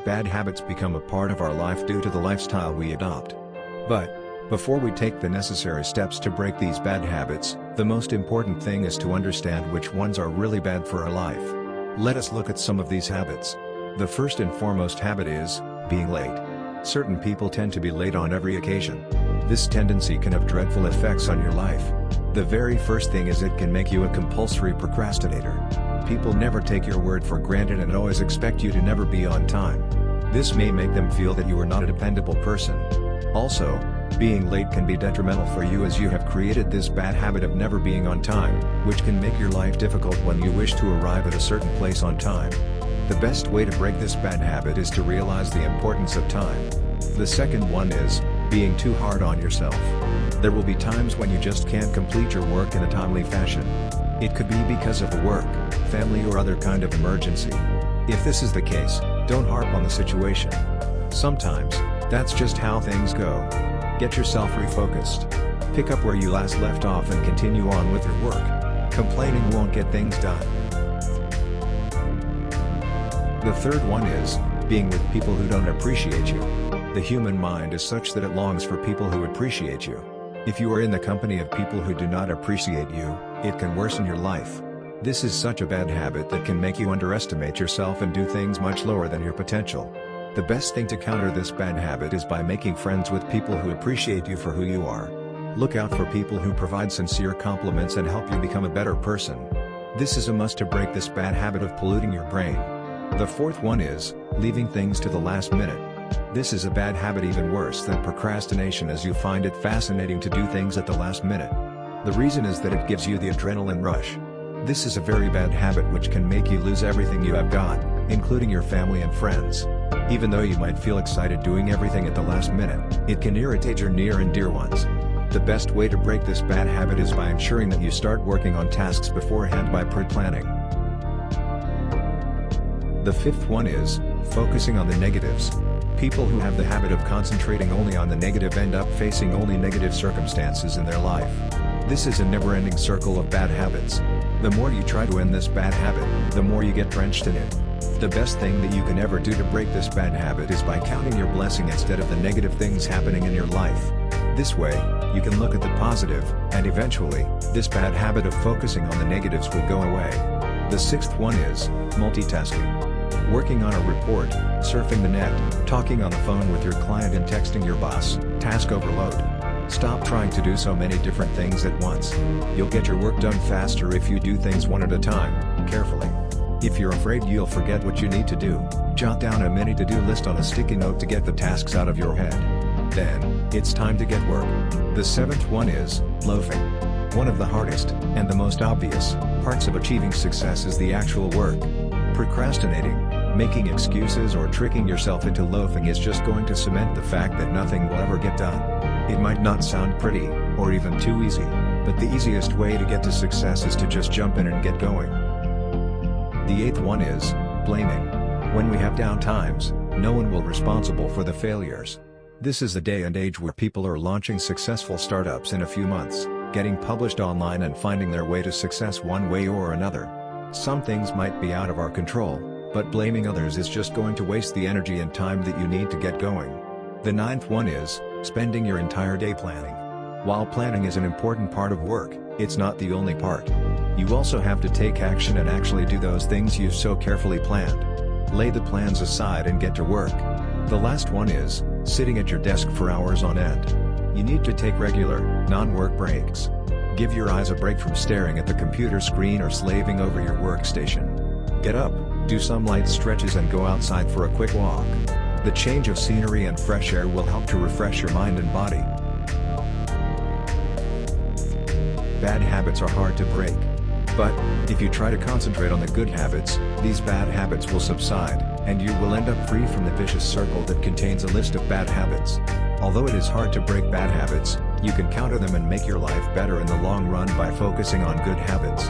Bad habits become a part of our life due to the lifestyle we adopt. But, before we take the necessary steps to break these bad habits, the most important thing is to understand which ones are really bad for our life. Let us look at some of these habits. The first and foremost habit is being late. Certain people tend to be late on every occasion. This tendency can have dreadful effects on your life. The very first thing is it can make you a compulsory procrastinator. People never take your word for granted and always expect you to never be on time. This may make them feel that you are not a dependable person. Also, being late can be detrimental for you as you have created this bad habit of never being on time, which can make your life difficult when you wish to arrive at a certain place on time. The best way to break this bad habit is to realize the importance of time. The second one is being too hard on yourself. There will be times when you just can't complete your work in a timely fashion. It could be because of the work, family or other kind of emergency. If this is the case, don't harp on the situation. Sometimes, that's just how things go. Get yourself refocused. Pick up where you last left off and continue on with your work. Complaining won't get things done. The third one is being with people who don't appreciate you. The human mind is such that it longs for people who appreciate you. If you are in the company of people who do not appreciate you, it can worsen your life. This is such a bad habit that can make you underestimate yourself and do things much lower than your potential. The best thing to counter this bad habit is by making friends with people who appreciate you for who you are. Look out for people who provide sincere compliments and help you become a better person. This is a must to break this bad habit of polluting your brain. The fourth one is leaving things to the last minute. This is a bad habit even worse than procrastination, as you find it fascinating to do things at the last minute. The reason is that it gives you the adrenaline rush. This is a very bad habit which can make you lose everything you have got, including your family and friends. Even though you might feel excited doing everything at the last minute, it can irritate your near and dear ones. The best way to break this bad habit is by ensuring that you start working on tasks beforehand by pre-planning. The fifth one is focusing on the negatives. People who have the habit of concentrating only on the negative end up facing only negative circumstances in their life. This is a never-ending circle of bad habits. The more you try to end this bad habit, the more you get drenched in it. The best thing that you can ever do to break this bad habit is by counting your blessing instead of the negative things happening in your life. This way, you can look at the positive, and eventually, this bad habit of focusing on the negatives will go away. The sixth one is multitasking. Working on a report, surfing the net, talking on the phone with your client and texting your boss. Task overload. Stop trying to do so many different things at once. You'll get your work done faster if you do things one at a time, carefully. If you're afraid you'll forget what you need to do, jot down a mini to-do list on a sticky note to get the tasks out of your head. Then, it's time to get work. The seventh one is loafing. One of the hardest, and the most obvious, parts of achieving success is the actual work. Procrastinating, making excuses or tricking yourself into loafing is just going to cement the fact that nothing will ever get done. It might not sound pretty, or even too easy, but the easiest way to get to success is to just jump in and get going. The eighth one is blaming. When we have down times, no one will be responsible for the failures. This is the day and age where people are launching successful startups in a few months, getting published online and finding their way to success one way or another. Some things might be out of our control, but blaming others is just going to waste the energy and time that you need to get going. The ninth one is spending your entire day planning. While planning is an important part of work, it's not the only part. You also have to take action and actually do those things you've so carefully planned. Lay the plans aside and get to work. The last one is sitting at your desk for hours on end. You need to take regular, non-work breaks. Give your eyes a break from staring at the computer screen or slaving over your workstation. Get up, do some light stretches and go outside for a quick walk. The change of scenery and fresh air will help to refresh your mind and body. Bad habits are hard to break. But, if you try to concentrate on the good habits, these bad habits will subside, and you will end up free from the vicious circle that contains a list of bad habits. Although it is hard to break bad habits, you can counter them and make your life better in the long run by focusing on good habits.